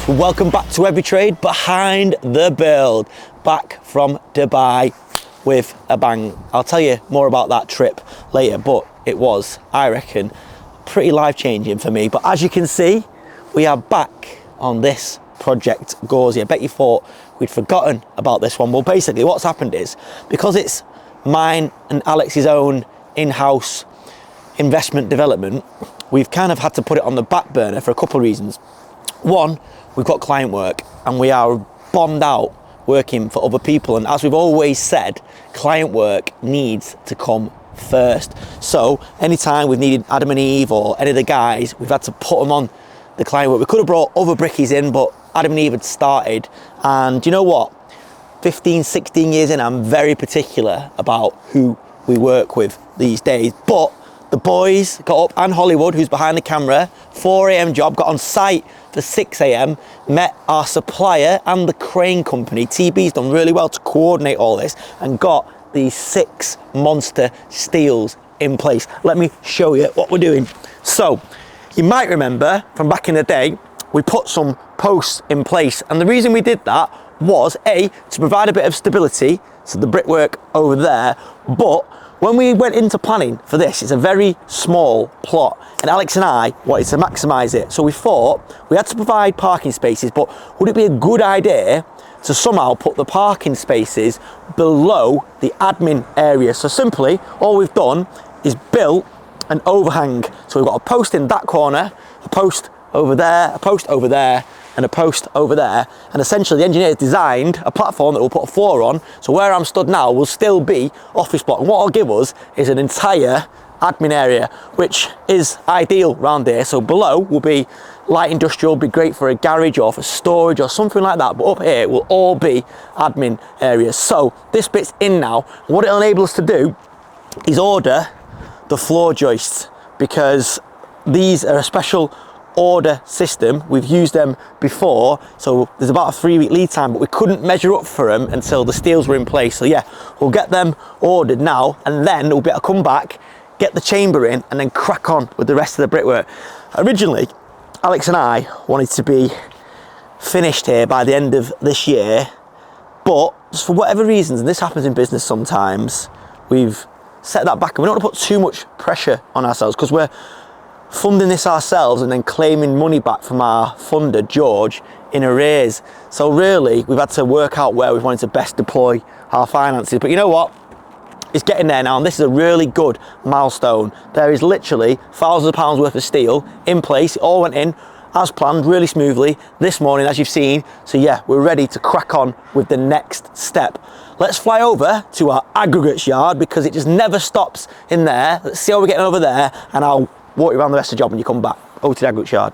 Welcome back to Every Trade Behind the Build, back from Dubai with a bang. I'll tell you more about that trip later, but it was, I reckon, pretty life-changing for me. But as you can see, we are back on this project 𝗕𝗨𝗟𝗃. I bet you thought we'd forgotten about this one. Well, basically what's happened is, because it's mine and Alex's own in-house investment development, we've kind of had to put it on the back burner for a couple of reasons. One, we've got client work and we are bombed out working for other people, and as we've always said, client work needs to come first. So anytime we've needed Adam and Eve or any of the guys, we've had to put them on the client work. We could have brought other brickies in, but Adam and Eve had started, and you know what, 15, 16 years in, I'm very particular about who we work with these days. But the boys got up, and Hollywood, who's behind the camera, 4 a.m. job, got on site for 6 a.m, met our supplier and the crane company. TB's done really well to coordinate all this and got these 6 monster steels in place. Let me show you what we're doing. So, you might remember from back in the day, we put some posts in place, and the reason we did that was A, to provide a bit of stability to the brickwork over there, but when we went into planning for this, it's a very small plot, and Alex and I wanted to maximise it. So we thought we had to provide parking spaces, but would it be a good idea to somehow put the parking spaces below the admin area? So simply, all we've done is built an overhang. So we've got a post in that corner, a post over there, a post over there, and a post over there, and essentially the engineers designed a platform that we'll put a floor on, so where I'm stood now will still be office block, and what it'll give us is an entire admin area, which is ideal round here. So below will be light industrial, be great for a garage or for storage or something like that, but up here it will all be admin areas. So this bit's in now, and what it'll enable us to do is order the floor joists, because these are a special order system. We've used them before, so there's about a 3-week lead time, but we couldn't measure up for them until the steels were in place. So yeah, we'll get them ordered now, and then we'll be able to come back, get the chamber in, and then crack on with the rest of the brickwork. Originally, Alex and I wanted to be finished here by the end of this year, but just for whatever reasons, and this happens in business sometimes, we've set that back, and we don't want to put too much pressure on ourselves, because we're funding this ourselves and then claiming money back from our funder, George, in arrears. So really, we've had to work out where we wanted to best deploy our finances. But you know what? It's getting there now, and this is a really good milestone. There is literally thousands of pounds worth of steel in place. It all went in as planned, really smoothly this morning, as you've seen. So yeah, we're ready to crack on with the next step. Let's fly over to our aggregates yard, because it just never stops in there. Let's see how we're getting over there, and I'll walk you around the rest of the job when you come back. Over to the aggregates yard.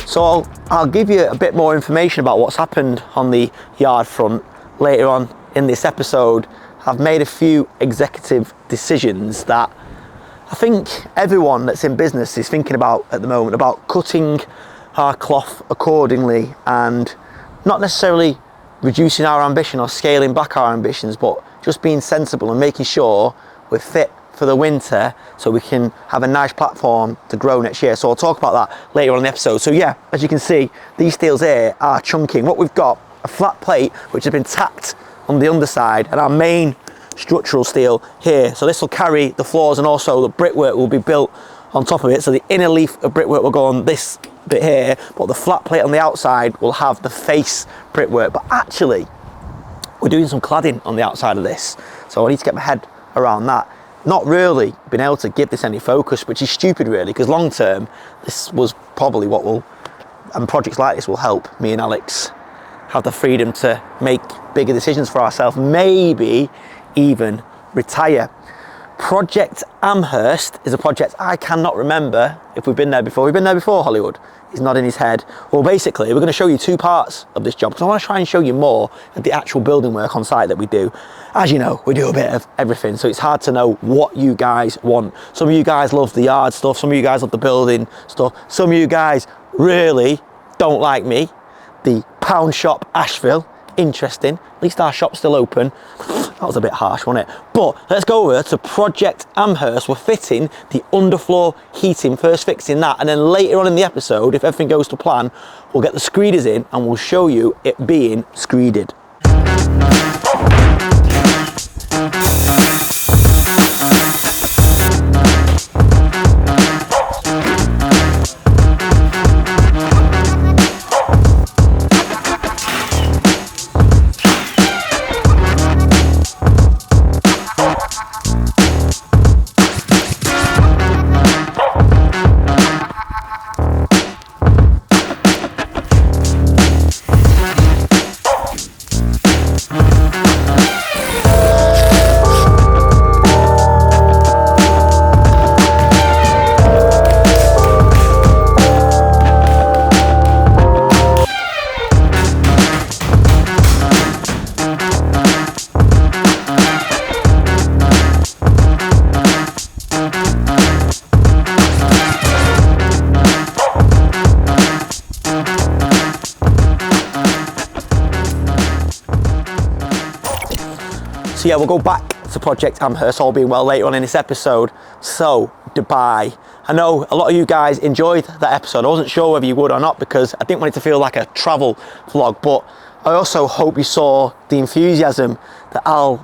So I'll give you a bit more information about what's happened on the yard front later on in this episode. I've made a few executive decisions that I think everyone that's in business is thinking about at the moment, about cutting our cloth accordingly and not necessarily reducing our ambition or scaling back our ambitions, but just being sensible and making sure we're fit for the winter so we can have a nice platform to grow next year. So I'll talk about that later on in the episode. So yeah, as you can see, these steels here are chunking. What we've got, a flat plate which has been tacked on the underside, and our main structural steel here. So this will carry the floors, and also the brickwork will be built on top of it. So the inner leaf of brickwork will go on this bit here, but the flat plate on the outside will have the face brickwork. But actually, we're doing some cladding on the outside of this. So I need to get my head around that. Not really been able to give this any focus, which is stupid really, because long term, this was probably what will, and projects like this will help me and Alex have the freedom to make bigger decisions for ourselves, maybe even retire. Project Amherst is a project I cannot remember if we've been there before. We've been there before, Hollywood? He's nodding his head. Well, basically, we're going to show you two parts of this job because I want to try and show you more of the actual building work on site that we do. As you know, we do a bit of everything, so it's hard to know what you guys want. Some of you guys love the yard stuff, some of you guys love the building stuff, some of you guys really don't like me. The pound shop Asheville, interesting. At least our shop's still open. That was a bit harsh, wasn't it? But let's go over to Project Amherst. We're fitting the underfloor heating, first fixing that, and then later on in the episode, if everything goes to plan, we'll get the screeders in and we'll show you it being screeded. So yeah, we'll go back to Project Amherst, all being well, later on in this episode. So, Dubai. I know a lot of you guys enjoyed that episode. I wasn't sure whether you would or not because I didn't want it to feel like a travel vlog, but I also hope you saw the enthusiasm that Al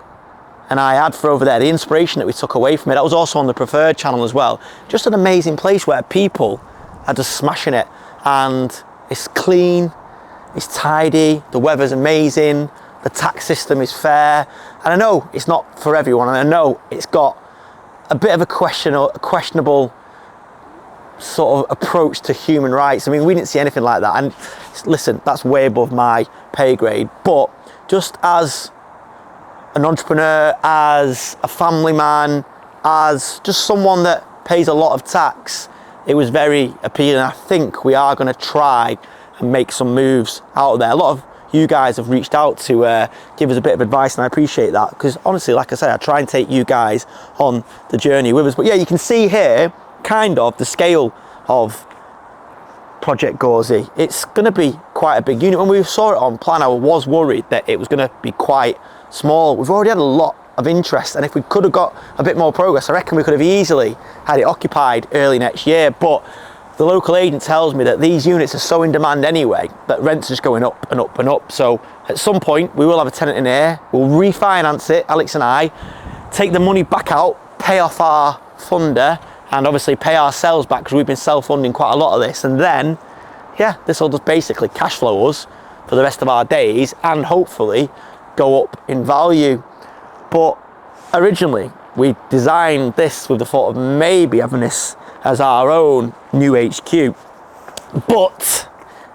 and I had for over there, the inspiration that we took away from it. That was also on the Preferred channel as well. Just an amazing place where people are just smashing it, and it's clean, it's tidy, the weather's amazing, the tax system is fair, and I know it's not for everyone, and I know it's got a bit of a questionable sort of approach to human rights. I mean, we didn't see anything like that, and listen, that's way above my pay grade, but just as an entrepreneur, as a family man, as just someone that pays a lot of tax, it was very appealing. I think we are going to try and make some moves out of there. A lot of you guys have reached out to give us a bit of advice, and I appreciate that, because honestly, like I say, I try and take you guys on the journey with us. But yeah, you can see here kind of the scale of Project 𝗕𝗨𝗟𝗃. It's going to be quite a big unit. When we saw it on plan, I was worried that it was going to be quite small. We've already had a lot of interest, and if we could have got a bit more progress, I reckon we could have easily had it occupied early next year. But the local agent tells me that these units are so in demand anyway that rents are just going up and up and up. So at some point we will have a tenant in here, we'll refinance it, Alex and I, take the money back out, pay off our funder, and obviously pay ourselves back because we've been self-funding quite a lot of this, and then yeah, this will just basically cash flow us for the rest of our days and hopefully go up in value. But originally we designed this with the thought of maybe having this as our own new HQ, but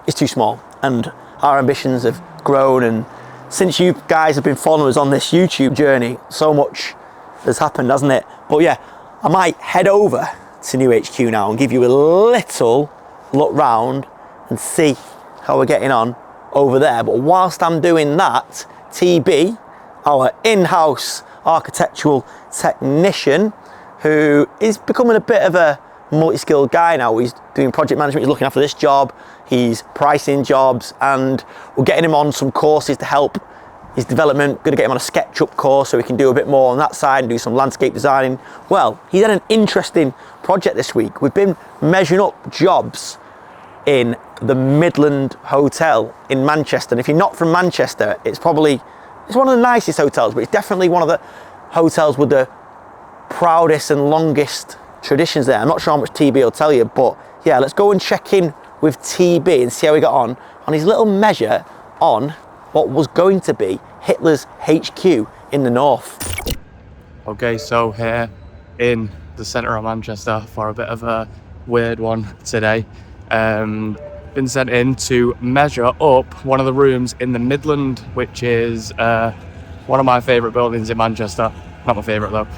it's too small and our ambitions have grown, and since you guys have been following us on this YouTube journey, so much has happened, hasn't it? But yeah, I might head over to new HQ now and give you a little look round and see how we're getting on over there. But whilst I'm doing that, TB, our in-house architectural technician, who is becoming a bit of a multi-skilled guy now. He's doing project management, he's looking after this job, he's pricing jobs, and we're getting him on some courses to help his development. Going to get him on a SketchUp course so he can do a bit more on that side and do some landscape designing. Well, he's had an interesting project this week. We've been measuring up jobs in the Midland Hotel in Manchester, and if you're not from Manchester, it's one of the nicest hotels, but it's definitely one of the hotels with the proudest and longest traditions there. I'm not sure how much TB will tell you, but yeah, let's go and check in with TB and see how we got on his little measure on what was going to be Hitler's HQ in the north. Okay, so here in the centre of Manchester for a bit of a weird one today. Been sent in to measure up one of the rooms in the Midland, which is one of my favourite buildings in Manchester. Not my favourite though.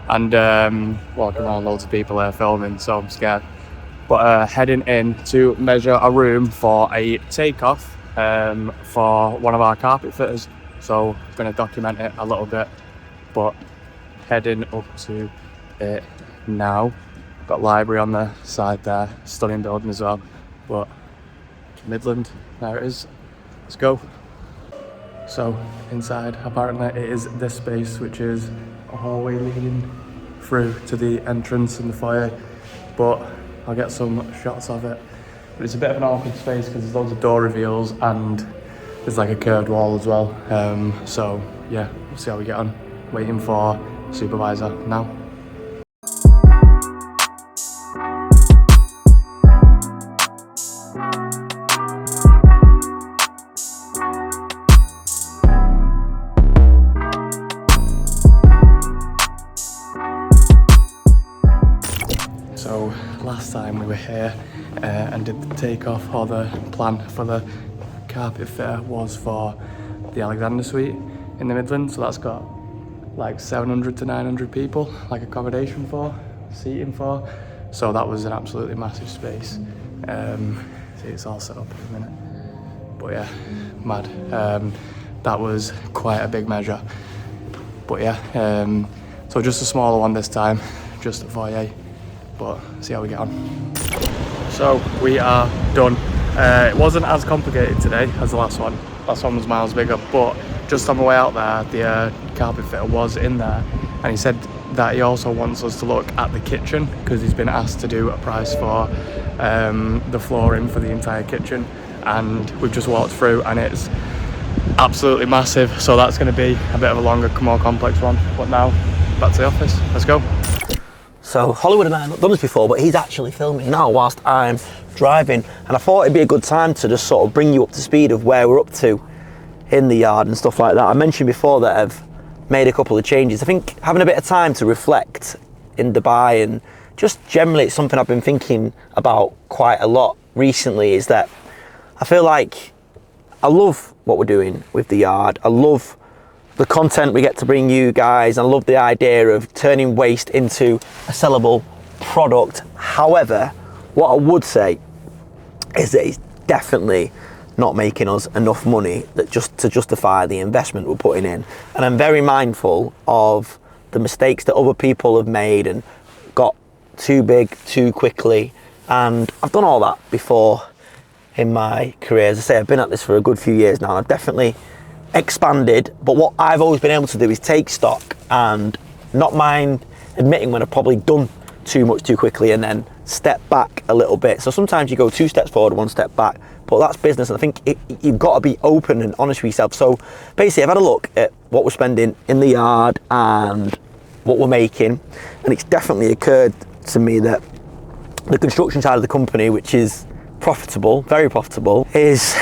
And walking around, loads of people here filming, so I'm scared. But heading in to measure a room for a takeoff for one of our carpet fitters. So I'm going to document it a little bit, but heading up to it now. Got library on the side there, stunning building as well. But Midland, there it is. Let's go. So inside, apparently it is this space, which is a hallway leading through to the entrance and the foyer. But I'll get some shots of it. But it's a bit of an awkward space because there's loads of door reveals and there's like a curved wall as well. So yeah, we'll see how we get on. Waiting for supervisor now. So last time we were here and did the takeoff, or the plan for the carpet fitter was for the Alexander Suite in the Midlands. So that's got like 700 to 900 people, like accommodation for, seating for. So that was an absolutely massive space. See, it's all set up in a minute. But yeah, mad. That was quite a big measure. But yeah, so just a smaller one this time, just a foyer. But see how we get on. So we are done. It wasn't as complicated today as the last one. Last one was miles bigger, but just on the way out there, the carpet fitter was in there, and he said that he also wants us to look at the kitchen because he's been asked to do a price for the flooring for the entire kitchen, and we've just walked through and it's absolutely massive. So that's going to be a bit of a longer, more complex one. But now back to the office. Let's go. So Hollywood and I have not done this before, but he's actually filming now whilst I'm driving, and I thought it'd be a good time to just sort of bring you up to speed of where we're up to in the yard and stuff like that. I mentioned before that I've made a couple of changes. I think having a bit of time to reflect in Dubai, and just generally it's something I've been thinking about quite a lot recently, is that I feel like I love what we're doing with the yard. I love the content we get to bring you guys. I love the idea of turning waste into a sellable product. However, what I would say is that it's definitely not making us enough money that just to justify the investment we're putting in. And I'm very mindful of the mistakes that other people have made and got too big too quickly. And I've done all that before in my career. As I say, I've been at this for a good few years now, and I've definitely expanded. But what I've always been able to do is take stock and not mind admitting when I've probably done too much too quickly, and then step back a little bit. So sometimes you go 2 steps forward, 1 step back, but that's business, and I think you've got to be open and honest with yourself. So basically I've had a look at what we're spending in the yard and what we're making, and it's definitely occurred to me that the construction side of the company, which is profitable, very profitable, is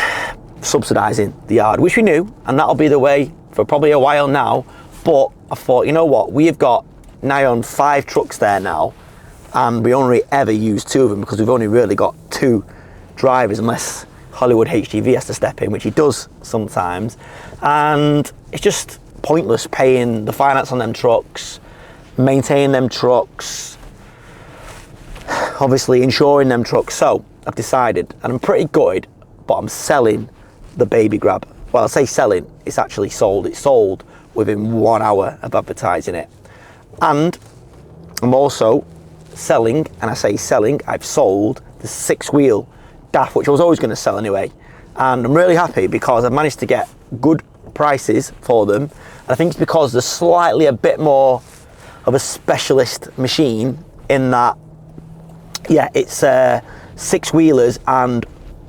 subsidising the yard, which we knew, and that'll be the way for probably a while now. But I thought, you know what, we've got nigh on 5 trucks there now, and we only ever use 2 of them because we've only really got 2 drivers, unless Hollywood HGV has to step in, which he does sometimes. And it's just pointless paying the finance on them trucks, maintaining them trucks, obviously insuring them trucks. So I've decided, and I'm pretty good, but I'm selling the baby grab. Well, I say selling, it's actually sold. It's sold within 1 hour of advertising it. And I'm also selling, and I say selling, I've sold the 6-wheel DAF, which I was always going to sell anyway. And I'm really happy because I've managed to get good prices for them. And I think it's because they're slightly a bit more of a specialist machine in that, yeah, it's 6-wheelers and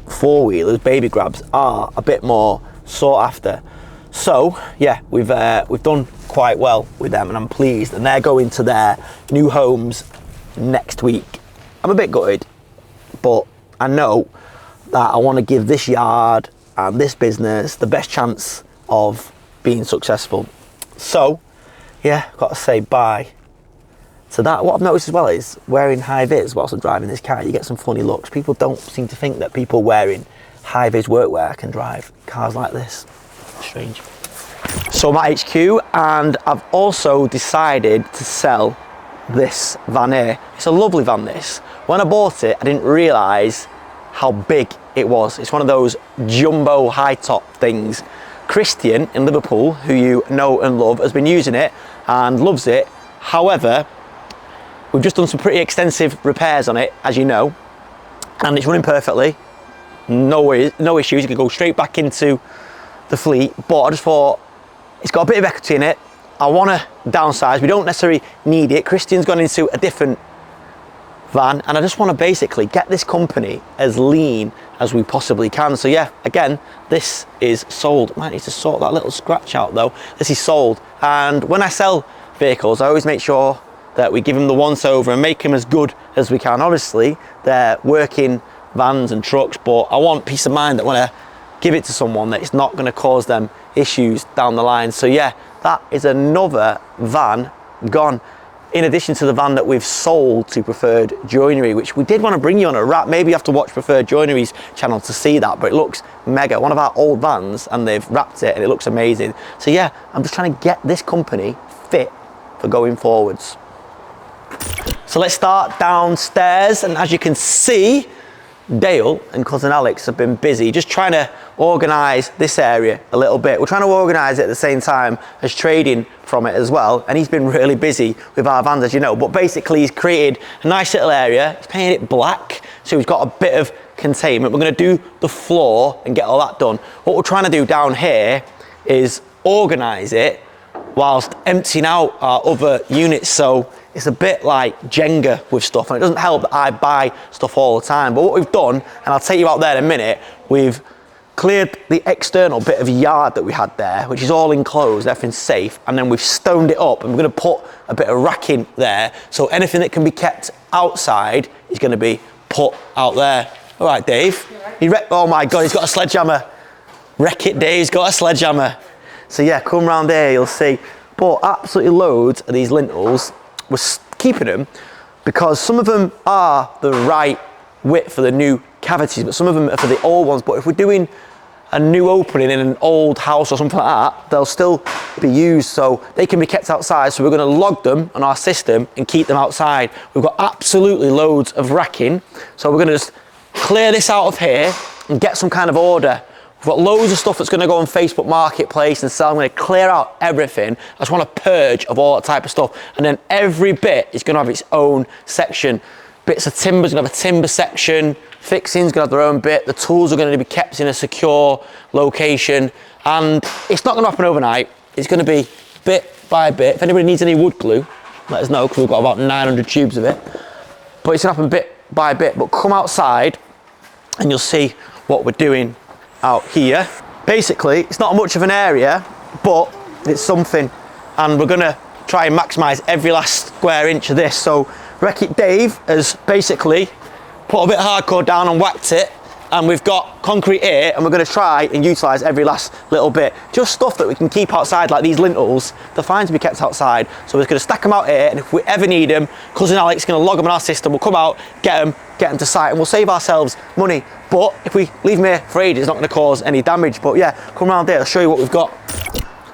4-wheelers, baby grabs, are a bit more sought after. So yeah, we've done quite well with them, and I'm pleased. And they're going to their new homes next week. I'm a bit gutted, but I know that I want to give this yard and this business the best chance of being successful. So, yeah, got to say bye to that. What I've noticed as well is wearing high-vis whilst I'm driving this car, you get some funny looks. People don't seem to think that people wearing high-vis workwear can drive cars like this. Strange. So I'm at HQ, and I've also decided to sell this van here. It's a lovely van, this. When I bought it, I didn't realise how big it was. It's one of those jumbo high-top things. Christian in Liverpool, who you know and love, has been using it and loves it. However, we've just done some pretty extensive repairs on it, as you know, and it's running perfectly. No issues. You can go straight back into the fleet, but I just thought it's got a bit of equity in it. I want to downsize. We don't necessarily need it. Christian's gone into a different van, and I just want to basically get this company as lean as we possibly can. So yeah, again, this is sold. Might need to sort that little scratch out though. This is sold, and when I sell vehicles, I always make sure that we give them the once over and make them as good as we can. Obviously, they're working vans and trucks, but I want peace of mind that when I give it to someone, that it's not going to cause them issues down the line. So yeah, that is another van gone, in addition to the van that we've sold to Preferred Joinery, which we did want to bring you on a wrap. Maybe you have to watch Preferred Joinery's channel to see that, but it looks mega. One of our old vans, and they've wrapped it and it looks amazing. So yeah, I'm just trying to get this company fit for going forwards. So let's start downstairs, and as you can see, Dale and cousin Alex have been busy just trying to organise this area a little bit. We're trying to organise it at the same time as trading from it as well, and he's been really busy with our vans, as you know. But basically he's created a nice little area. He's painted it black, so he's got a bit of containment. We're going to do the floor and get all that done. What we're trying to do down here is organise it whilst emptying out our other units, so it's a bit like Jenga with stuff, and it doesn't help that I buy stuff all the time. But what we've done, and I'll take you out there in a minute, we've cleared the external bit of yard that we had there, which is all enclosed, everything's safe, and then we've stoned it up, and we're going to put a bit of racking there, so anything that can be kept outside is going to be put out there. All right, Dave. Oh my God, he's got a sledgehammer. Wreck it, Dave's got a sledgehammer. So yeah, come round here, you'll see. But absolutely loads of these lintels. We're keeping them because some of them are the right width for the new cavities, but some of them are for the old ones. But if we're doing a new opening in an old house or something like that, they'll still be used, so they can be kept outside. So we're going to log them on our system and keep them outside. We've got absolutely loads of racking, so we're going to just clear this out of here and get some kind of order. We've got loads of stuff that's going to go on Facebook Marketplace and sell. I'm going to clear out everything. I just want a purge of all that type of stuff. And then every bit is going to have its own section. Bits of timber's going to have a timber section. Fixing's going to have their own bit. The tools are going to be kept in a secure location. And it's not going to happen overnight. It's going to be bit by bit. If anybody needs any wood glue, let us know, because we've got about 900 tubes of it. But it's going to happen bit by bit. But come outside and you'll see what we're doing out here. Basically, it's not much of an area, but it's something, and we're gonna try and maximize every last square inch of this. So Wreck-It Dave has basically put a bit of hardcore down and whacked it, and we've got concrete here, and we're going to try and utilize every last little bit. Just stuff that we can keep outside, like these lintels. They're fine to be kept outside, so we're going to stack them out here, and if we ever need them, cousin Alex is going to log them in our system. We'll come out, get them to site, and we'll save ourselves money. But if we leave them here for ages, it's not going to cause any damage. But yeah, come around here, I'll show you what we've got.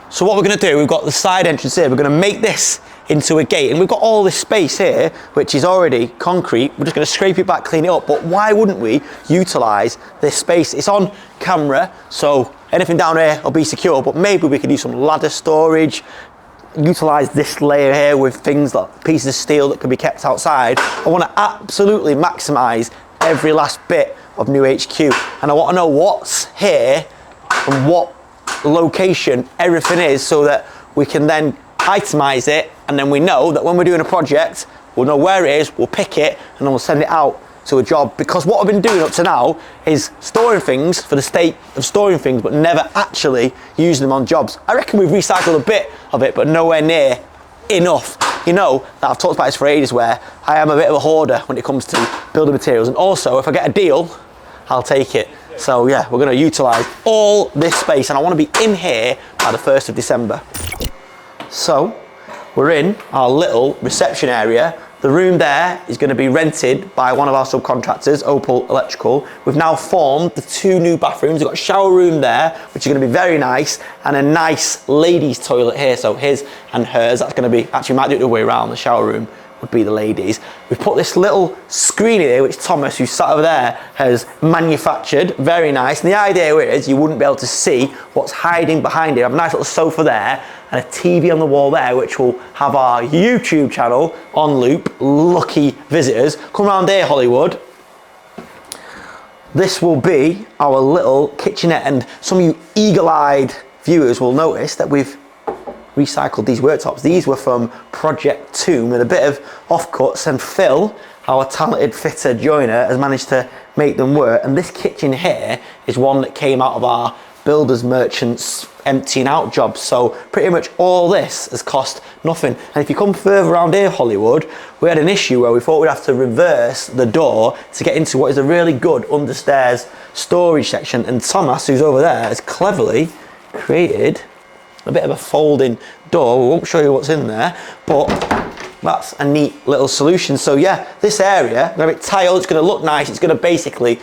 So what we're going to do, we've got the side entrance here. We're going to make this into a gate, and we've got all this space here which is already concrete. We're just going to scrape it back, clean it up. But why wouldn't we utilize this space? It's on camera, so anything down here will be secure, but maybe we could do some ladder storage, utilize this layer here with things like pieces of steel that can be kept outside. I want to absolutely maximize every last bit of new HQ, and I want to know what's here and what location everything is, so that we can then itemize it, and then we know that when we're doing a project, we'll know where it is, we'll pick it, and then we'll send it out to a job. Because what I've been doing up to now is storing things for the sake of storing things, but never actually using them on jobs. I reckon we've recycled a bit of it, but nowhere near enough. You know that I've talked about this for ages, where I am a bit of a hoarder when it comes to building materials, and also if I get a deal, I'll take it. So yeah, we're going to utilise all this space, and I want to be in here by the 1st of December. So we're in our little reception area. The room there is going to be rented by one of our subcontractors, 𝗕𝗨𝗟𝗗𝗃. We've now formed the 2 new bathrooms. We've got a shower room there, which is going to be very nice, and a nice ladies' toilet here. So his and hers, that's going to be, actually might do it the other way around, the shower room would be the ladies. We've put this little screen here, which Thomas, who's sat over there, has manufactured. Very nice. And the idea is you wouldn't be able to see what's hiding behind it. I have a nice little sofa there and a TV on the wall there, which will have our YouTube channel on loop. Lucky visitors. Come around here, Hollywood. This will be our little kitchenette, and some of you eagle-eyed viewers will notice that we've recycled these worktops. These were from Project Tomb with a bit of offcuts, and Phil, our talented fitter joiner, has managed to make them work. And this kitchen here is one that came out of our builders merchants emptying out job. So pretty much all this has cost nothing. And if you come further around here, Hollywood, we had an issue where we thought we'd have to reverse the door to get into what is a really good understairs storage section. And Thomas, who's over there, has cleverly created a bit of a folding door. We won't show you what's in there, but that's a neat little solution. So yeah, this area, going to be tiled, it's going to look nice, it's going to basically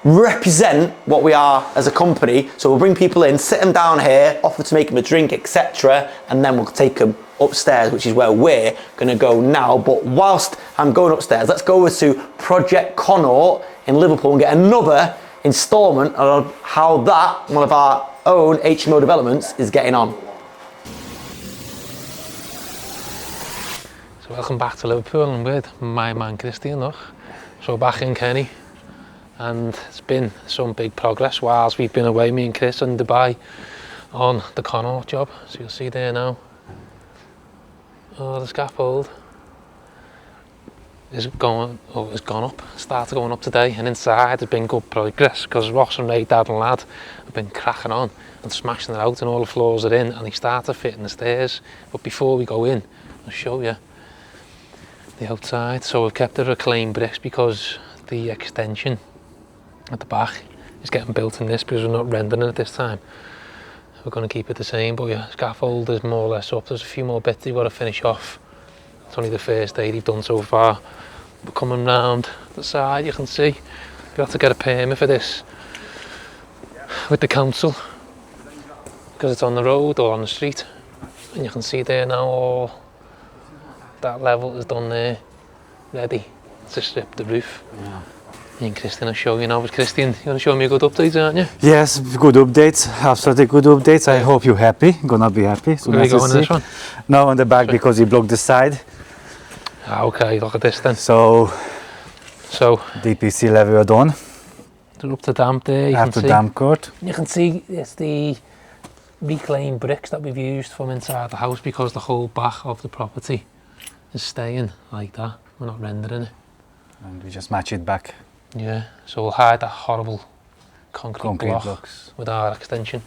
represent what we are as a company. So we'll bring people in, sit them down here, offer to make them a drink, etc., and then we'll take them upstairs, which is where we're going to go now. But whilst I'm going upstairs, let's go over to Project Connaught in Liverpool and get another instalment of how that, one of our own HMO developments, is getting on. So welcome back to Liverpool, and with my man Christian. So back in Kenny, and it's been some big progress whilst we've been away, me and Chris, in Dubai on the Connaught job. So you'll see there now, the scaffold is going, has gone up, started going up today, and inside there's been good progress because Ross and Ray, Dad and Lad, have been cracking on and smashing it out, and all the floors are in, and they started fitting the stairs. But before we go in, I'll show you the outside. So we've kept the reclaimed bricks because the extension at the back is getting built in this, because we're not rendering it this time. We're going to keep it the same, but yeah, scaffold is more or less up. There's a few more bits they've got to finish off. It's only the first day they've done so far. But coming round the side, you can see you have to get a permit for this with the council because it's on the road or on the street. And you can see there now all that level is done there, ready to strip the roof. Yeah. Me and Christian will show you now. But Christian, you're going to show me a good update, aren't you? Yes, good updates, absolutely good updates. I hope you're happy, gonna be happy. So Where are you going on this one? No, on the back, because he blocked the side. Ah, okay, look at this then. So DPC level are done. They're up to damp there, you can After see. damp coat. You can see it's the reclaimed bricks that we've used from inside the house, because the whole back of the property is staying like that. We're not rendering it. And we just match it back. Yeah, so we'll hide that horrible concrete block blocks with our extension.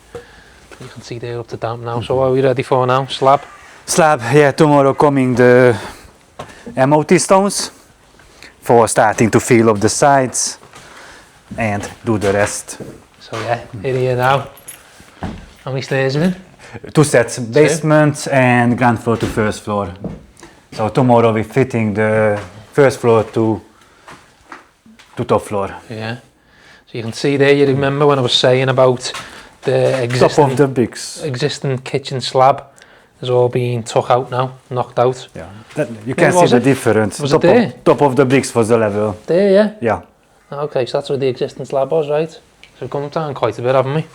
You can see they're up to damp now. So what are we ready for now? Slab? Slab, yeah, tomorrow coming the MOT stones for starting to fill up the sides and do the rest. So yeah, here now. How many stairs are in? 2 sets, basement and ground floor to first floor. So tomorrow we're fitting the first floor to top floor. Yeah. So you can see there, you remember when I was saying about the Top of the bricks. existing kitchen slab is all being took out now, knocked out. Yeah, you can see the difference. Was it there? Top of the bricks was the level. There, yeah? Yeah. Okay, so that's where the existing slab was, right? So we've come down quite a bit, haven't we?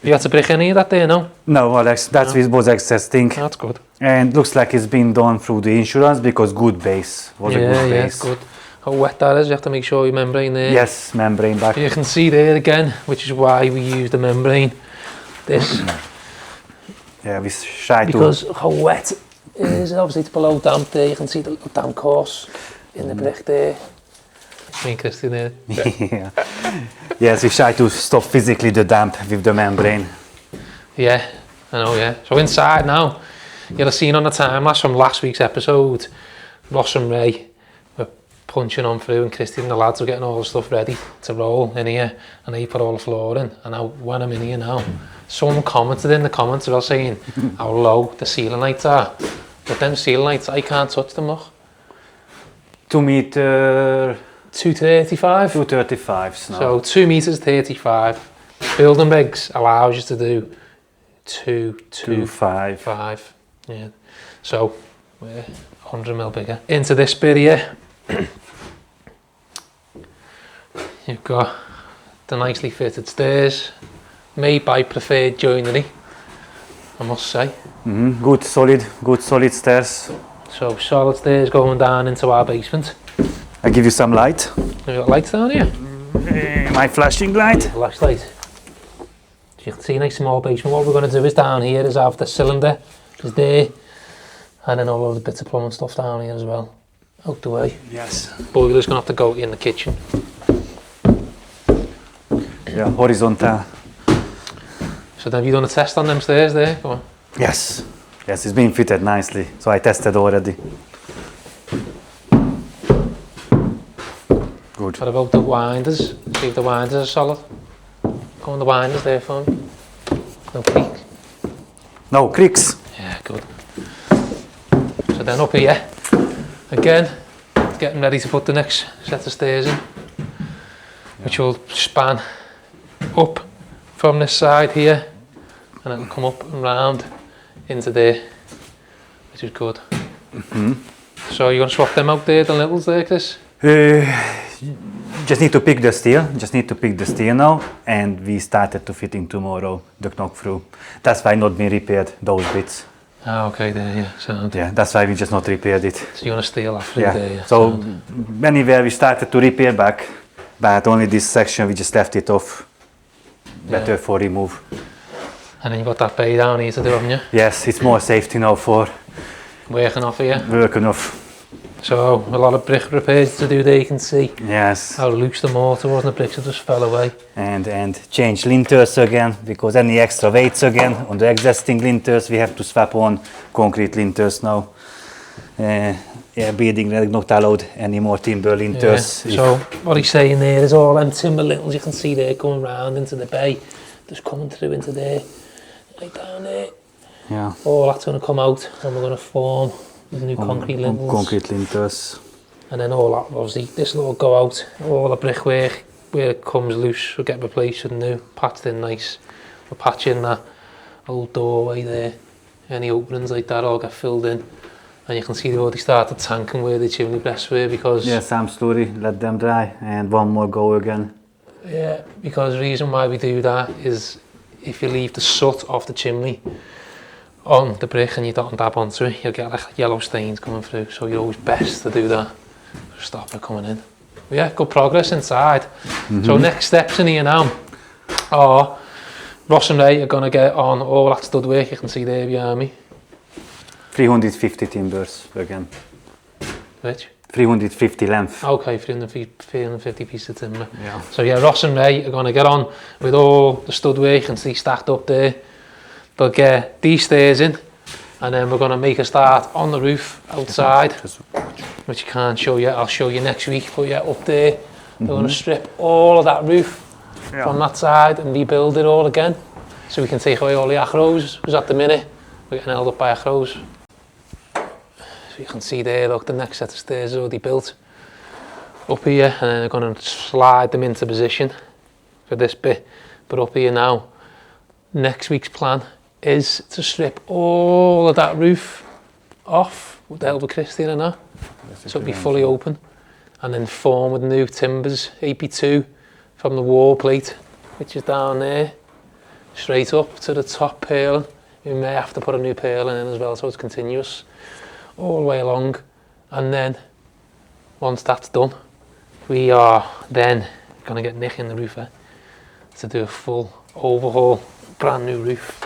You had to break any of that there, no? No, Alex, that was existing. That's good. And looks like it's been done through the insurance because good base was a good base. Yeah, good. How wet that is, you have to make sure your membrane there. Yes, membrane back. You can see there again, which is why we use the membrane. This. Yeah, we try to. Because how wet it is, obviously it's below damp there. You can see the little damp course in the brick there. Me and Christian there. Yeah. Yes, we try to stop physically the damp with the membrane. Yeah, I know, yeah. So inside now, you'll have seen on the time lapse from last week's episode, Ross and Ray were punching on through, and Christy and the lads were getting all the stuff ready to roll in here, and they put all the floor in. And now when I'm in here now, someone commented in the comments about saying how low the ceiling heights are, but them ceiling heights, I can't touch them, look. 2 meter... 235. 235 now. So 2 meters 35. Building regs allows you to do 225. Yeah. So we're 100 mil bigger. Into this bit here, you've got the nicely fitted stairs, made by Preferred Joinery, I must say. Good solid stairs. So solid stairs going down into our basement. I give you some light. Have you got lights down here? My flashing light. Flashlight. So you can see a nice small basement. What we're going to do is down here is have the cylinder is there, and then all of the bits of plumbing stuff down here as well, out the way. Yes. Boiler's going to have to go in the kitchen. Yeah, horizontal. So then have you done a test on them stairs there? Go on. Yes. Yes, it's been fitted nicely. So I tested already. Good. What about the winders? See if the winders are solid. Go on the winders there for me. No creak. No creaks. Yeah, good. So then up here, again, getting ready to put the next set of stairs in, which will span up from this side here, and it'll come up and round into there, which is good. So you're going to swap them out there, the littles there, Chris? Just need to pick the steel now, and we started to fitting tomorrow the knock through. That's why not been repaired those bits. Ah, okay, there, yeah. Sound. Yeah, that's why we just not repaired it. So you're going to steal that through Yeah. there, yeah. So Sound. anywhere we started to repair back, but only this section we just left it off. Better for remove. And then you've got that bay down here to do, haven't you? Yes, it's more safety now for Working off here. working off. So a lot of brick repairs to do there, you can see Yes. how loose the mortar was and the bricks just fell away. And change linters again, because any extra weights again on the existing linters we have to swap on concrete linters now. Yeah, building reg not allowed any more timber linters. Yeah. So what he's saying there is all them timber littles you can see there going round into the bay, just coming through into there, right down there. Yeah. All that's going to come out and we're going to form with new concrete lintels. Concrete linters. And then all that, obviously, this will all go out. All the brickwork, where it comes loose, will get replaced with new, patched in nice. We're patching that old doorway there. Any openings like that all get filled in. And you can see they've already started tanking where the chimney breasts were because... Yeah, same story, let them dry and one more go again. Yeah, because the reason why we do that is if you leave the soot off the chimney on the brick and you don't dab onto it, you'll get like yellow stains coming through. So you're always best to do that. Stop it coming in. But yeah, good progress inside. So next steps in here now are Ross and Ray are going to get on all that stud work you can see there behind me. 350 timbers again. Which? 350 length. Okay, 350 pieces of timber. Yeah. So yeah, Ross and Ray are going to get on with all the stud work you can see stacked up there. They'll get these stairs in and then we're going to make a start on the roof outside, which I can't show you. I'll show you next week, but yeah, up there they're going to strip all of that roof from that side and rebuild it all again, so we can take away all the acros, because at the minute we're getting held up by acros. So you can see there, look, the next set of stairs is already built up here, and then they're going to slide them into position for this bit. But up here now, next week's plan is to strip all of that roof off with the help of Christian and that, so it'll be fully open, and then form with new timbers, ep2 from the wall plate, which is down there, straight up to the top purlin. We may have to put a new purlin in as well, so it's continuous all the way along. And then once that's done, we are then going to get Nick in the roofer to do a full overhaul, brand new roof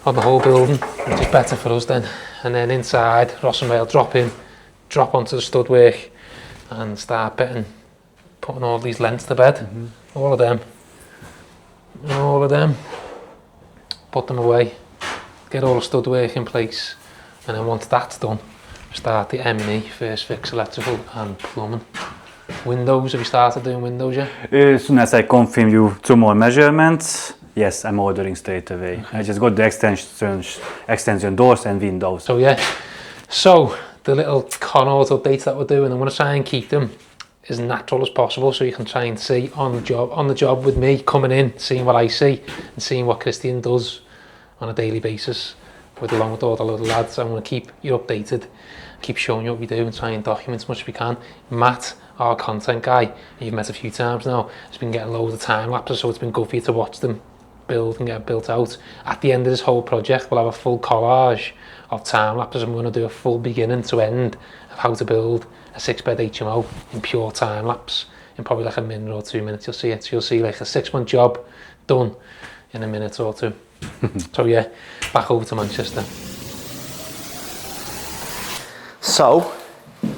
on the whole building, which is better for us then. And then inside, Ross and Ray will drop onto the stud work and start putting all these lengths to bed. All of them, put them away, get all the stud work in place, and then once that's done, Start the M&E, first fix electrical and plumbing. Windows, have you started doing windows yet? As soon as I confirm you 2 more measurements, yes, I'm ordering straight away. Okay. I just got the extension doors and windows. So yeah, so the little Connors updates that we're doing, I'm going to try and keep them as natural as possible, so you can try and see on the job with me coming in, seeing what I see and seeing what Christian does on a daily basis along with all the little lads. I'm going to keep you updated, keep showing you what we do and try and document as much as we can. Matt, our content guy, you've met a few times now, has been getting loads of time lapses, so it's been good for you to watch them build and get built out. At the end of this whole project, we'll have a full collage of time lapses, and we're going to do a full beginning to end of how to build a 6-bed HMO in pure time lapse in probably like a minute or 2 minutes. You'll see it. So you'll see like a 6-month job done in a minute or 2. So yeah, back over to Manchester. So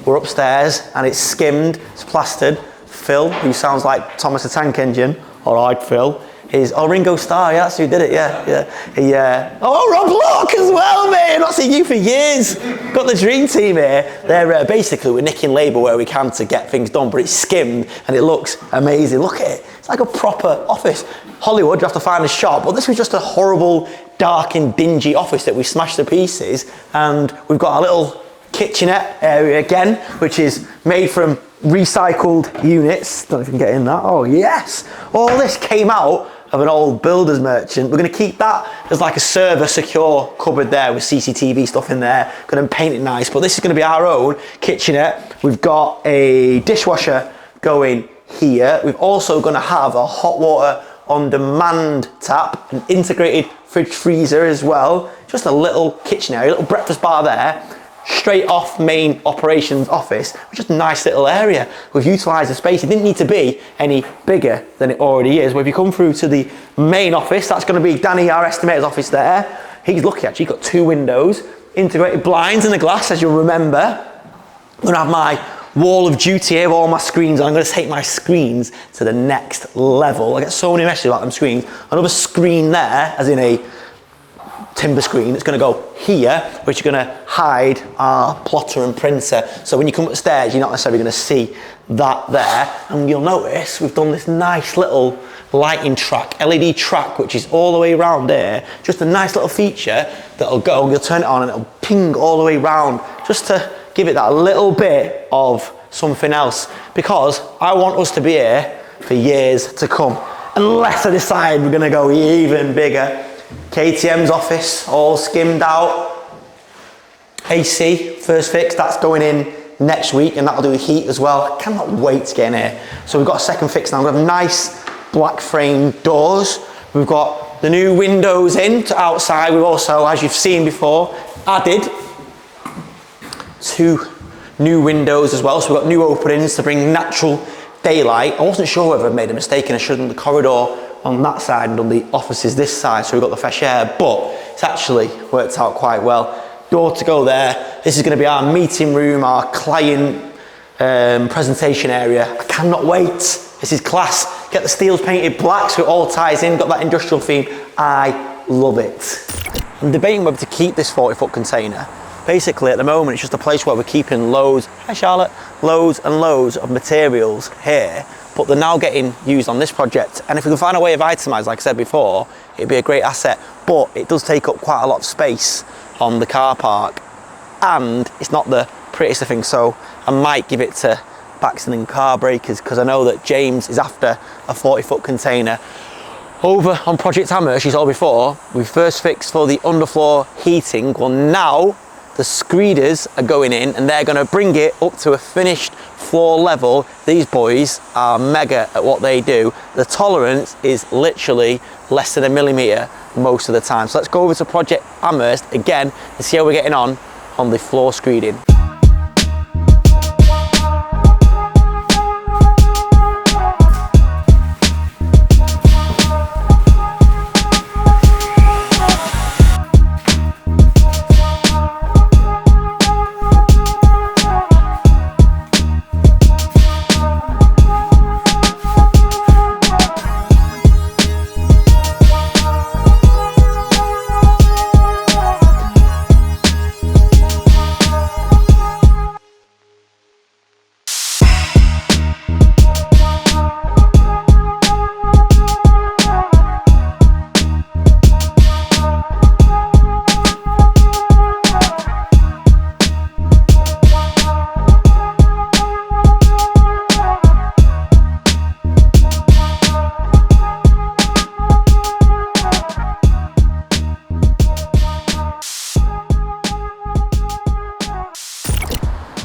we're upstairs and it's skimmed, it's plastered. Phil, who sounds like Thomas the Tank Engine, all right Phil, Ringo Starr, yeah, that's who did it, yeah. Oh, Rob Lock as well, mate, I've not seen you for years. Got the dream team here. They're basically, we're nicking labour where we can to get things done, but it's skimmed and it looks amazing. Look at it, it's like a proper office. Hollywood, you have to find a shop, but this was just a horrible, dark and dingy office that we smashed to pieces, and we've got a little kitchenette area again, which is made from recycled units. Don't know if you can get in that. Oh yes, all this came out of an old builder's merchant. We're going to keep that as like a server secure cupboard there with CCTV stuff in there. Going to paint it nice, but this is going to be our own kitchenette. We've got a dishwasher going here. We've also going to have a hot water on demand tap, an integrated fridge freezer as well. Just a little kitchen area, a little breakfast bar there. Straight off main operations office, which is a nice little area. We've utilised the space. It didn't need to be any bigger than it already is. But if you come through to the main office, that's going to be Danny, our estimator's office there. He's lucky actually, he's got 2 windows, integrated blinds in the glass, as you'll remember. I'm going to have my wall of duty here with all my screens on. I'm going to take my screens to the next level. I get so many messages about them screens. Another screen there, as in a timber screen, it's going to go here, which is going to hide our plotter and printer. So when you come upstairs, you're not necessarily going to see that there. And you'll notice we've done this nice little lighting track, LED track, which is all the way around here. Just a nice little feature that'll go, you'll turn it on and it'll ping all the way around, just to give it that little bit of something else. Because I want us to be here for years to come, unless I decide we're going to go even bigger. KTM's office, all skimmed out. AC, first fix, that's going in next week, and that'll do the heat as well. I cannot wait to get in here. So we've got a second fix now. We have nice black frame doors. We've got the new windows in to outside. We've also, as you've seen before, added 2 new windows as well. So we've got new openings to bring natural daylight. I wasn't sure whether I'd made a mistake and I should have done the corridor on that side and done the offices this side, so we've got the fresh air, but it's actually worked out quite well. Door to go there. This is going to be our meeting room, our client presentation area. I cannot wait. This is class. Get the steels painted black so it all ties in, got that industrial theme. I love it. I'm debating whether to keep this 40-foot container. Basically at the moment it's just a place where we're keeping loads, hi Charlotte, loads and loads of materials here, but they're now getting used on this project. And if we can find a way of itemising, like I said before, it'd be a great asset, but it does take up quite a lot of space on the car park and it's not the prettiest of things, so I might give it to Baxton and Car Breakers, because I know that James is after a 40-foot container. Over on Project Amherst, you saw before, we first fixed for the underfloor heating. Well, now the screeders are going in and they're going to bring it up to a finished floor level. These boys are mega at what they do. The tolerance is literally less than 1 millimetre most of the time. So let's go over to Project Amherst again and see how we're getting on the floor screeding.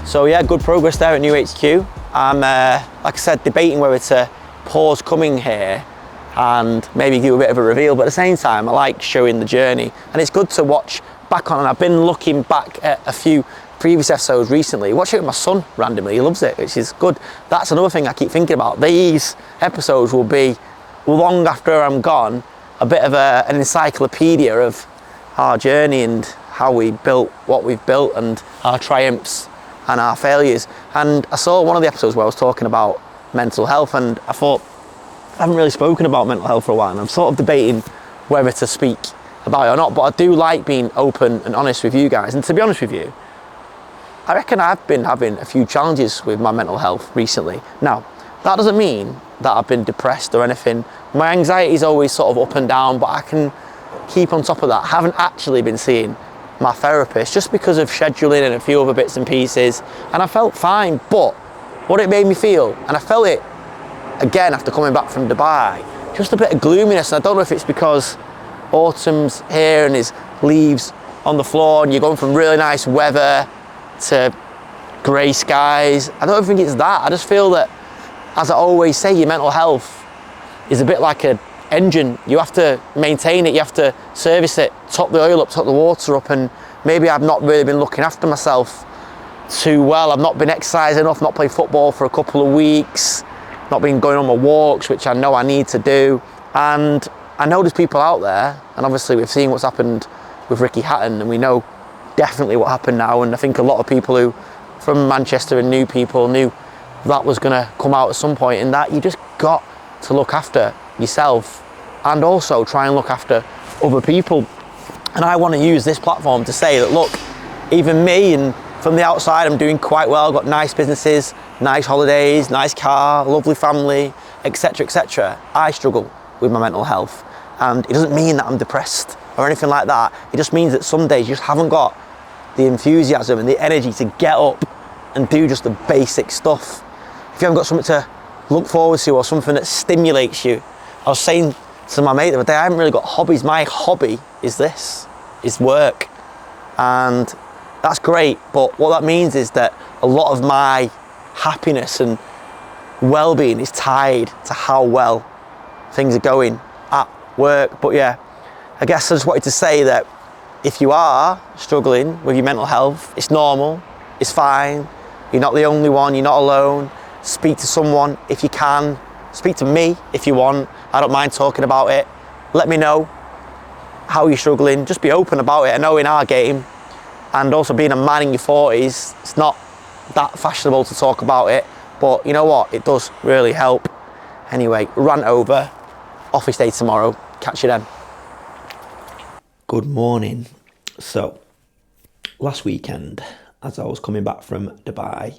So yeah, good progress there at New HQ. I'm, like I said, debating whether to pause coming here and maybe give a bit of a reveal, but at the same time, I like showing the journey. And it's good to watch back on, and I've been looking back at a few previous episodes recently, watch it with my son randomly, he loves it, which is good. That's another thing I keep thinking about. These episodes will be, long after I'm gone, a bit of an encyclopedia of our journey and how we built what we've built and our triumphs and our failures. And I saw one of the episodes where I was talking about mental health, and I thought, I haven't really spoken about mental health for a while, and I'm sort of debating whether to speak about it or not, but I do like being open and honest with you guys. And to be honest with you, I reckon I've been having a few challenges with my mental health recently. Now, that doesn't mean that I've been depressed or anything. My anxiety is always sort of up and down, but I can keep on top of that. I haven't actually been seeing my therapist just because of scheduling and a few other bits and pieces, and I felt fine. But what it made me feel, and I felt it again after coming back from Dubai, just a bit of gloominess. And I don't know if it's because autumn's here and there's leaves on the floor and you're going from really nice weather to grey skies. I don't think it's that. I just feel that, as I always say, your mental health is a bit like an engine. You have to maintain it, you have to service it, top the oil up, top the water up, and maybe I've not really been looking after myself too well. I've not been exercising enough, not played football for a couple of weeks, not been going on my walks, which I know I need to do. And I know there's people out there, and obviously we've seen what's happened with Ricky Hatton, and we know definitely what happened now, and I think a lot of people who from Manchester and new people knew that was going to come out at some point, and that you just got to look after yourself and also try and look after other people. And I want to use this platform to say that, look, even me, and from the outside I'm doing quite well, I've got nice businesses, nice holidays, nice car, lovely family, etc, etc. I struggle with my mental health, and it doesn't mean that I'm depressed or anything like that. It just means that some days you just haven't got the enthusiasm and the energy to get up and do just the basic stuff. If you haven't got something to look forward to or something that stimulates you. I was saying to my mate the other day, I haven't really got hobbies. My hobby is this, is work. And that's great, but what that means is that a lot of my happiness and well-being is tied to how well things are going at work. But yeah, I guess I just wanted to say that if you are struggling with your mental health, it's normal, it's fine. You're not the only one, you're not alone. Speak to someone if you can. Speak to me if you want. I don't mind talking about it. Let me know how you're struggling. Just be open about it. I know in our game, and also being a man in your 40s, it's not that fashionable to talk about it, but you know what? It does really help. Anyway, rant over. Office day tomorrow. Catch you then. Good morning. So, last weekend, as I was coming back from Dubai,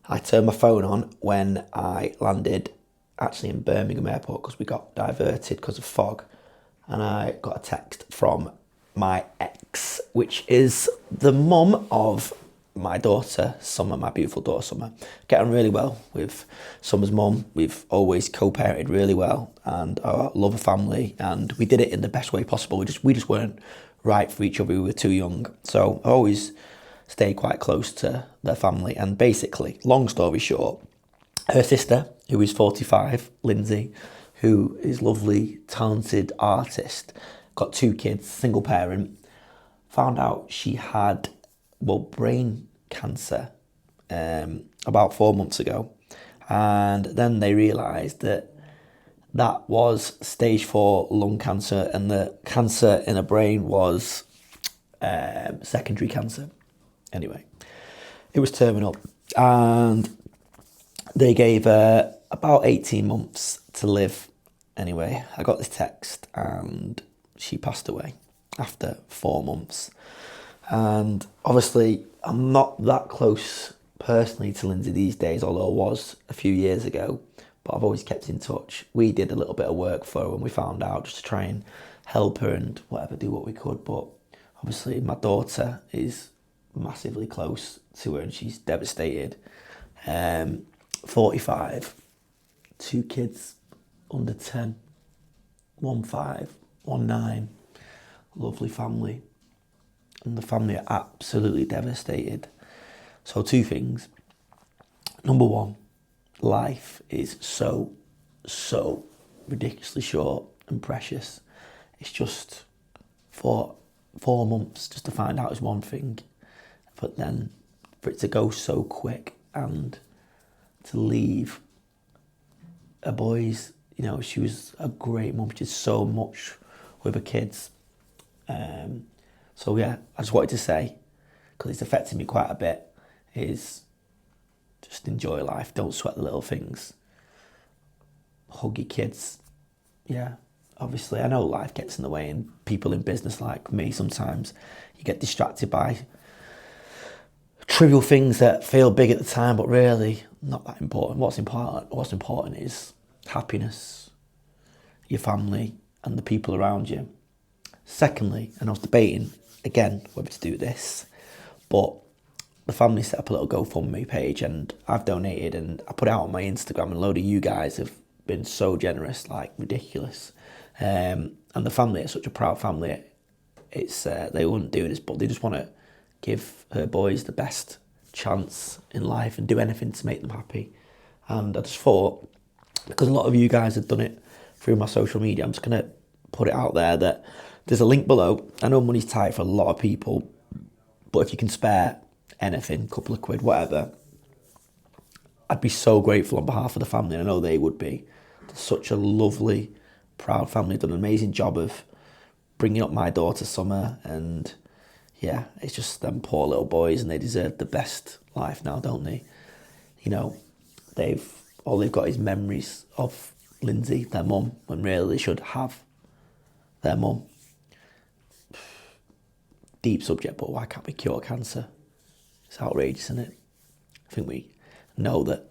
I turned my phone on when I landed actually in Birmingham airport because we got diverted because of fog, and I got a text from my ex, which is the mum of my daughter Summer, my beautiful daughter Summer. Get on really well with Summer's mum. We've always co-parented really well and love a family, and we did it in the best way possible. We just weren't right for each other. We were too young, so I always stay quite close to their family. And basically, long story short, her sister, who is 45, Lindsay, who is lovely, talented artist, got 2 kids, single parent, found out she had, brain cancer about 4 months ago. And then they realised that that was stage 4 lung cancer, and the cancer in her brain was secondary cancer. Anyway, it was terminal, and they gave her about 18 months to live. Anyway, I got this text and she passed away after 4 months. And obviously, I'm not that close personally to Lindsay these days, although I was a few years ago, but I've always kept in touch. We did a little bit of work for her when we found out, just to try and help her and whatever, do what we could. But obviously, my daughter is massively close to her and she's devastated. 45, 2 kids under 10, 1 5, 1 9, lovely family, and the family are absolutely devastated. So 2 things. Number 1, life is so ridiculously short and precious. It's just for 4 months just to find out is one thing, but then for it to go so quick and to leave her boys, you know, she was a great mum. She did so much with her kids. So yeah, I just wanted to say, because it's affected me quite a bit, is just enjoy life. Don't sweat the little things. Hug your kids. Yeah, obviously, I know life gets in the way, and people in business like me, sometimes you get distracted by trivial things that feel big at the time, but really not that important. What's important is happiness, your family, and the people around you. Secondly, and I was debating again whether to do this, but the family set up a little GoFundMe page, and I've donated, and I put it out on my Instagram, and a load of you guys have been so generous, like ridiculous. And the family is such a proud family. It's they wouldn't do this, but they just want to give her boys the best chance in life and do anything to make them happy. And I just thought, because a lot of you guys have done it through my social media, I'm just going to put it out there that there's a link below. I know money's tight for a lot of people, but if you can spare anything, couple of quid, whatever, I'd be so grateful on behalf of the family, and I know they would be. They're such a lovely, proud family. They've done an amazing job of bringing up my daughter Summer, and yeah, it's just them poor little boys, and they deserve the best life now, don't they? You know, all they've got is memories of Lindsay, their mum, when really they should have their mum. Deep subject, but why can't we cure cancer? It's outrageous, isn't it? I think we know that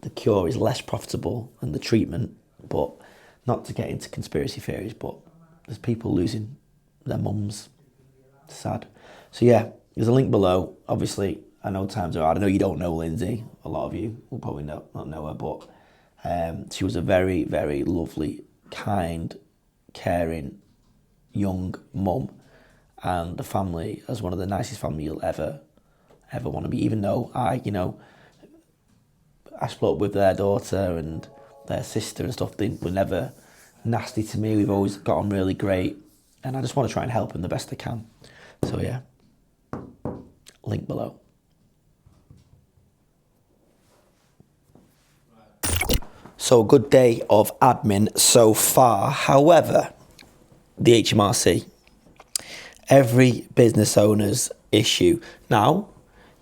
the cure is less profitable than the treatment, but not to get into conspiracy theories, but there's people losing their mums. It's sad. So yeah, there's a link below. Obviously, I know times are hard. I know you don't know Lindsay. A lot of you will probably not know her, but she was a very, very lovely, kind, caring, young mum, and the family is one of the nicest family you'll ever want to be. Even though I split up with their daughter and their sister and stuff, they were never nasty to me. We've always got on really great, and I just want to try and help them the best I can. So yeah, link below. So a good day of admin so far. However, the HMRC, every business owner's issue. Now,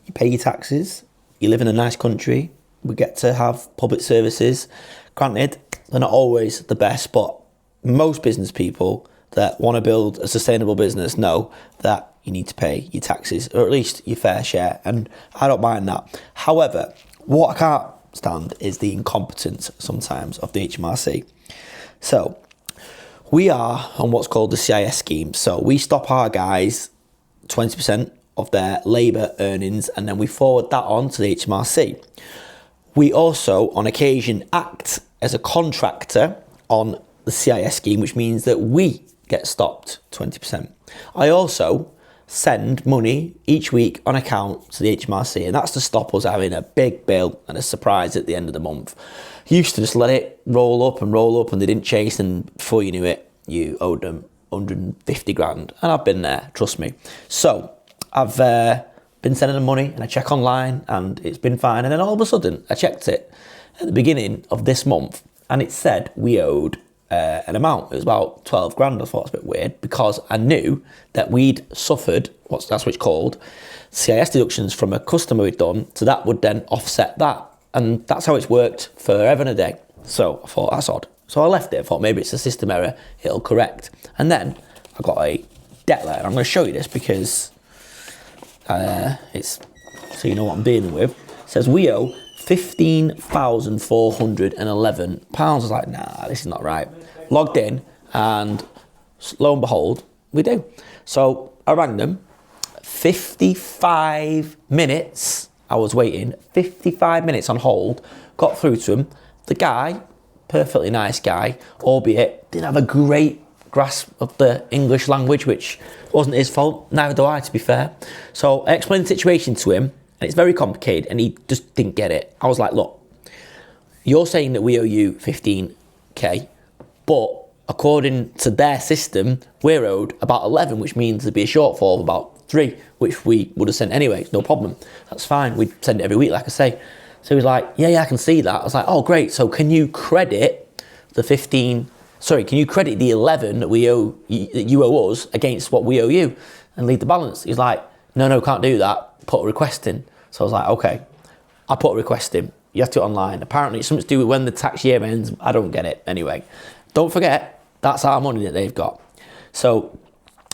you pay your taxes, you live in a nice country, we get to have public services. Granted, they're not always the best, but most business people that want to build a sustainable business know that you need to pay your taxes, or at least your fair share, and I don't mind that. However, what I can't stand is the incompetence sometimes of the HMRC. So, we are on what's called the CIS scheme. So we stop our guys 20% of their labour earnings, and then we forward that on to the HMRC. We also, on occasion, act as a contractor on the CIS scheme, which means that we get stopped 20%. I also send money each week on account to the HMRC, and that's to stop us having a big bill and a surprise at the end of the month. Used to just let it roll up, and they didn't chase, and before you knew it, you owed them 150 grand, and I've been there, trust me. So I've been sending them money, and I check online, and it's been fine, and then all of a sudden I checked it at the beginning of this month, and it said we owed an amount. It was about 12 grand. I thought it was a bit weird, because I knew that we'd suffered, that's what it's called, CIS deductions from a customer we'd done, so that would then offset that. And that's how it's worked forever and a day. So I thought, that's odd. So I left it. I thought maybe it's a system error, it'll correct. And then I got a debt letter. I'm going to show you this because it's so you know what I'm dealing with. It says we owe £15,411. I was like, nah, this is not right. Logged in, and lo and behold, we do. So I rang them. 55 minutes I was waiting, 55 minutes on hold, got through to him. The guy, perfectly nice guy, albeit didn't have a great grasp of the English language, which wasn't his fault, neither do I, to be fair. So I explained the situation to him, And it's very complicated, and he just didn't get it. I was like, look, you're saying that we owe you 15k, but according to their system, we're owed about 11, which means there'd be a shortfall of about 3, which we would have sent anyway. No problem. That's fine. We'd send it every week, like I say. So he was like, yeah, I can see that. I was like, oh, great. So can you credit the 15, sorry, can you credit the 11 that we owe, that you owe us against what we owe you and leave the balance? He's like, no, can't do that. Put a request in. So I was like, okay, I'll put a request in. You have to do it online. Apparently it's something to do with when the tax year ends. I don't get it. Anyway, don't forget, that's our money that they've got. So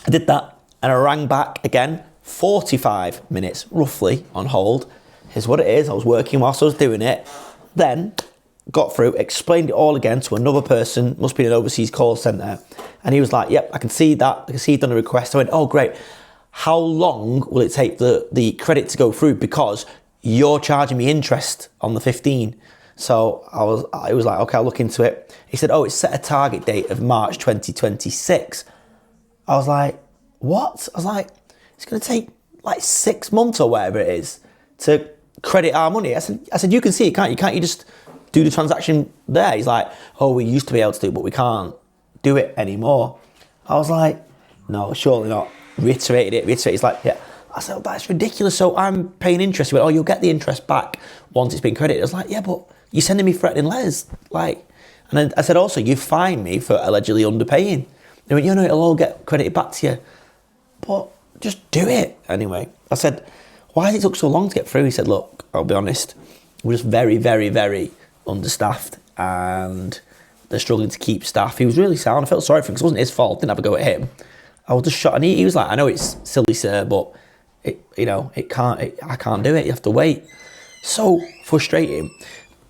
I did that and I rang back again, 45 minutes roughly on hold. Here's what it is. I was working whilst I was doing it. Then got through, explained it all again to another person, must be an overseas call centre. And he was like, yep, I can see that. I can see you've done a request. I went, oh, great. How long will it take the credit to go through? Because you're charging me interest on the 15. So I was like, okay, I'll look into it. He said, oh, it's set a target date of March 2026. I was like, what? I was like, it's going to take like 6 months or whatever it is to credit our money. I said, you can see it, can't you? Can't you just do the transaction there? He's like, oh, we used to be able to do it, but we can't do it anymore. I was like, no, surely not. Reiterated it. He's like, yeah. I said, oh, that's ridiculous. So I'm paying interest. He went, oh, you'll get the interest back once it's been credited. I was like, yeah, but you're sending me threatening letters. Like, and then I said, also, you fined me for allegedly underpaying. They went, no, it'll all get credited back to you. But just do it. Anyway, I said, why did it took so long to get through? He said, look, I'll be honest. We're just very, very, very understaffed and they're struggling to keep staff. He was really sound. I felt sorry for him because it wasn't his fault. Didn't have a go at him. I was just shocked. And he was like, I know it's silly, sir, but I can't do it. You have to wait. So frustrating.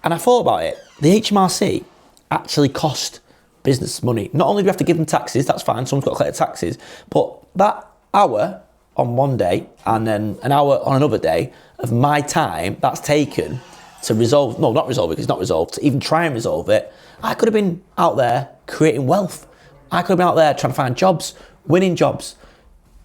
And I thought about it. The HMRC actually cost business money. Not only do we have to give them taxes, that's fine, someone's got to collect taxes, but that hour on one day and then an hour on another day of my time that's taken to resolve, no, not resolve it, because it's not resolved, to even try and resolve it, I could have been out there creating wealth. I could have been out there trying to find jobs, winning jobs,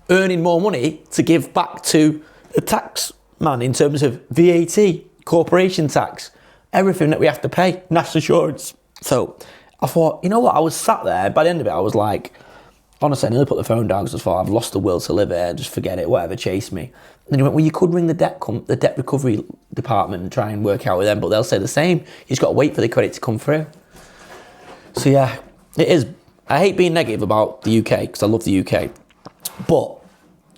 earning more money to give back to the tax man in terms of VAT, corporation tax, everything that we have to pay, national insurance. So I thought, you know what, I was sat there, by the end of it, I was like, honestly, I nearly put the phone down because I thought, I've lost the will to live here, just forget it, whatever, chase me. And then he went, well, you could ring the debt recovery department and try and work out with them, but they'll say the same. You just got to wait for the credit to come through. So yeah, it is. I hate being negative about the UK because I love the UK, but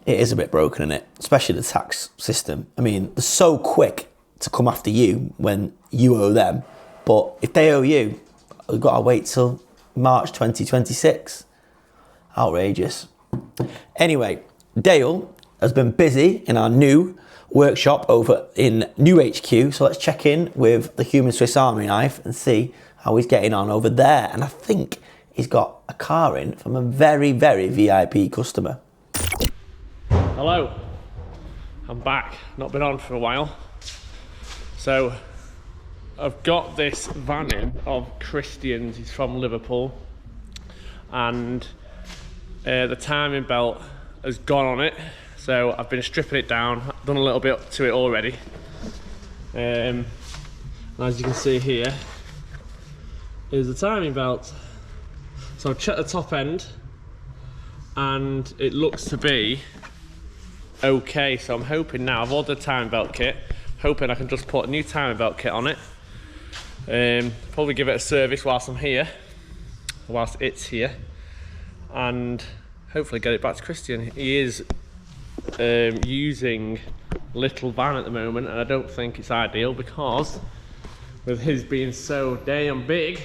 it is a bit broken, isn't it? Especially the tax system. I mean, they're so quick to come after you when you owe them, but if they owe you, we've got to wait till March 2026. Outrageous. Anyway, Dale has been busy in our new workshop over in New HQ, so let's check in with the human Swiss Army knife and see how he's getting on over there. And I think he's got a car in from a very, very VIP customer. Hello, I'm back. Not been on for a while. So I've got this van in of Christian's. He's from Liverpool, and the timing belt has gone on it. So I've been stripping it down, done a little bit to it already. And as you can see here is the timing belt. So I've checked the top end and it looks to be okay. So I'm hoping now, I've ordered a timing belt kit, hoping I can just put a new timing belt kit on it. Probably give it a service whilst I'm here, whilst it's here, and hopefully get it back to Christian. He is using little van at the moment, and I don't think it's ideal because with his being so damn big,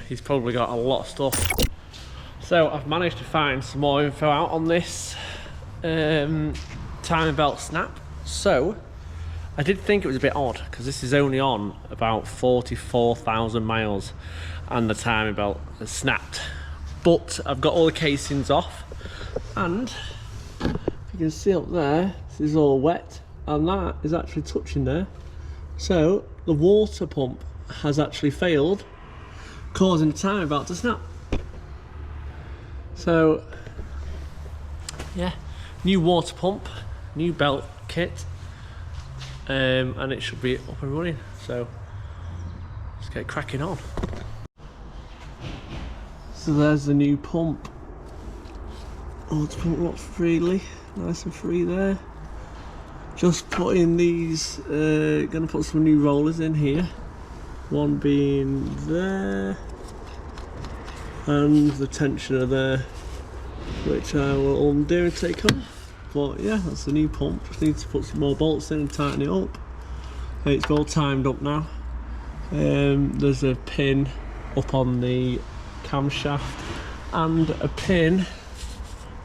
he's probably got a lot of stuff. So I've managed to find some more info out on this timing belt snap. So I did think it was a bit odd because this is only on about 44,000 miles and the timing belt has snapped. But I've got all the casings off, and you can see up there, this is all wet, and that is actually touching there. So the water pump has actually failed, causing the timing belt to snap. So yeah, new water pump, new belt kit, and it should be up and running. So let's get cracking on. So there's the new pump. Oh, it's pumping up freely, nice and free there. Just putting these, gonna put some new rollers in here. One being there, and the tensioner there, which I will undo and take off. But yeah, that's the new pump. Just need to put some more bolts in and tighten it up. It's all timed up now. There's a pin up on the camshaft and a pin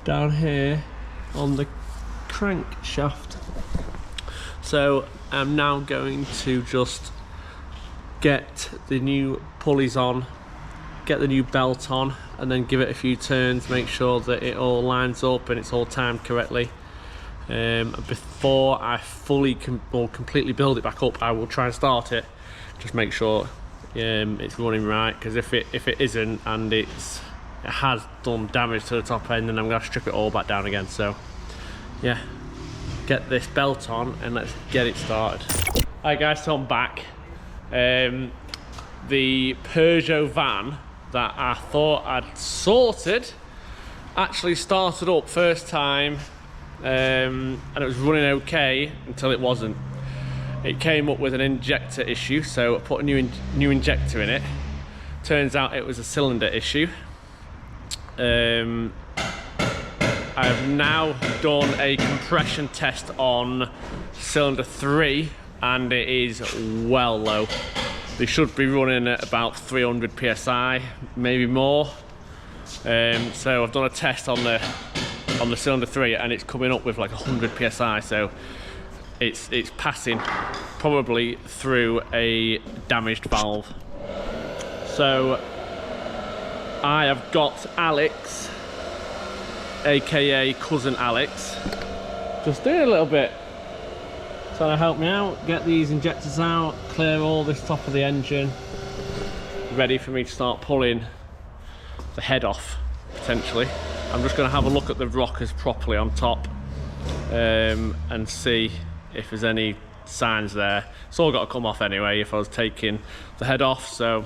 down here on the crankshaft. So I'm now going to just get the new pulleys on, get the new belt on, and then give it a few turns, make sure that it all lines up and it's all timed correctly. Before I fully or completely build it back up, I will try and start it, just make sure it's running right, because if it isn't and it has done damage to the top end, then I'm going to strip it all back down again. So yeah, get this belt on and let's get it started. Alright guys, so I'm back. The Peugeot van that I thought I'd sorted actually started up first time, and it was running okay until it wasn't. It came up with an injector issue, so I put a new injector in it. Turns out it was a cylinder issue. I have now done a compression test on cylinder 3 and it is well low. They should be running at about 300 psi, maybe more. So I've done a test on the cylinder 3 and it's coming up with like 100 psi, so it's passing probably through a damaged valve. So I have got Alex, aka cousin Alex, just doing a little bit, trying to help me out, get these injectors out, clear all this top of the engine, ready for me to start pulling the head off, potentially. I'm just going to have a look at the rockers properly on top, and see if there's any signs there. It's all got to come off anyway if I was taking the head off, so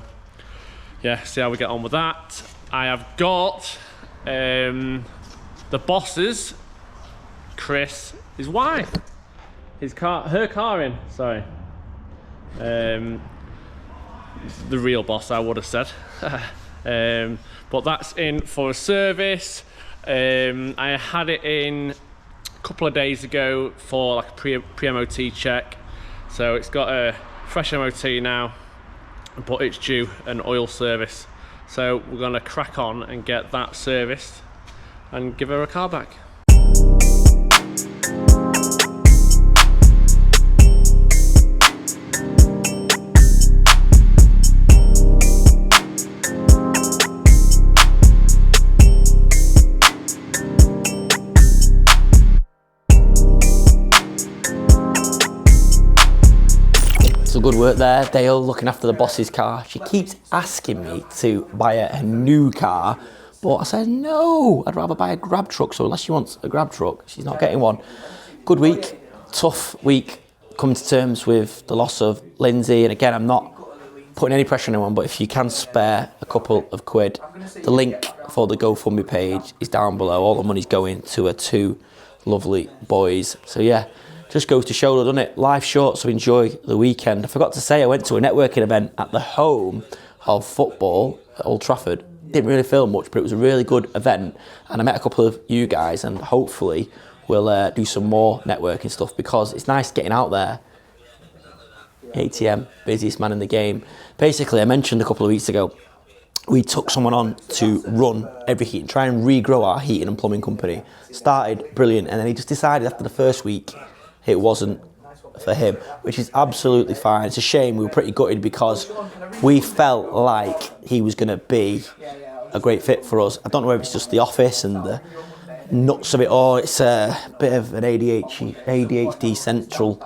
yeah, see how we get on with that. I have got the boss's, Chris, his wife, her car in, sorry. The real boss, I would have said. But that's in for a service. I had it in a couple of days ago for like a pre-MOT check. So it's got a fresh MOT now, but it's due an oil service. So we're gonna crack on and get that serviced and give her a car back. Good work there, Dale, looking after the boss's car. She keeps asking me to buy a new car, but I said no, I'd rather buy a grab truck. So unless she wants a grab truck, she's not getting one. Good week, tough week, coming to terms with the loss of Lindsay. And again, I'm not putting any pressure on anyone, but if you can spare a couple of quid, the link for the GoFundMe page is down below. All the money's going to her 2 lovely boys. So yeah, just goes to show, doesn't it? Life's short, so enjoy the weekend. I forgot to say I went to a networking event at the home of football at Old Trafford. Didn't really film much, but it was a really good event. And I met a couple of you guys, and hopefully we'll do some more networking stuff, because it's nice getting out there. ATM, busiest man in the game. Basically, I mentioned a couple of weeks ago, we took someone on to run every heat and try and regrow our heating and plumbing company. Started brilliant, and then he just decided after the first week it wasn't for him, which is absolutely fine. It's a shame. We were pretty gutted because we felt like he was going to be a great fit for us. I don't know whether it's just the office and the nuts of it, or it's a bit of an ADHD central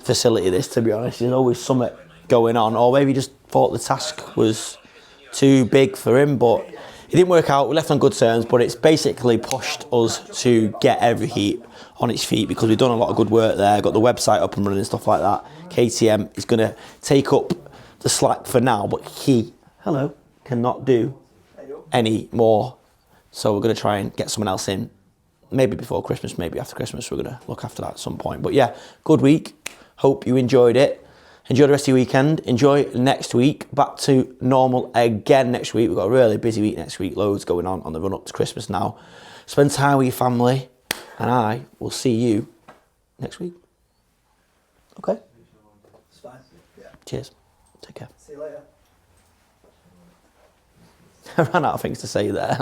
facility, this, to be honest. There's always something going on, or maybe he just thought the task was too big for him. But it didn't work out. We left on good terms, but it's basically pushed us to get every heat on its feet because we've done a lot of good work there, got the website up and running and stuff like that. KTM is going to take up the slack for now, but he, hello, cannot do any more. So we're going to try and get someone else in, maybe before Christmas, maybe after Christmas. We're going to look after that at some point. But yeah, good week. Hope you enjoyed it. Enjoy the rest of your weekend. Enjoy next week. Back to normal again next week. We've got a really busy week next week. Loads going on the run up to Christmas now. Spend time with your family. And I will see you next week. Okay? It's fine. Yeah. Cheers. Take care. See you later. I ran out of things to say there.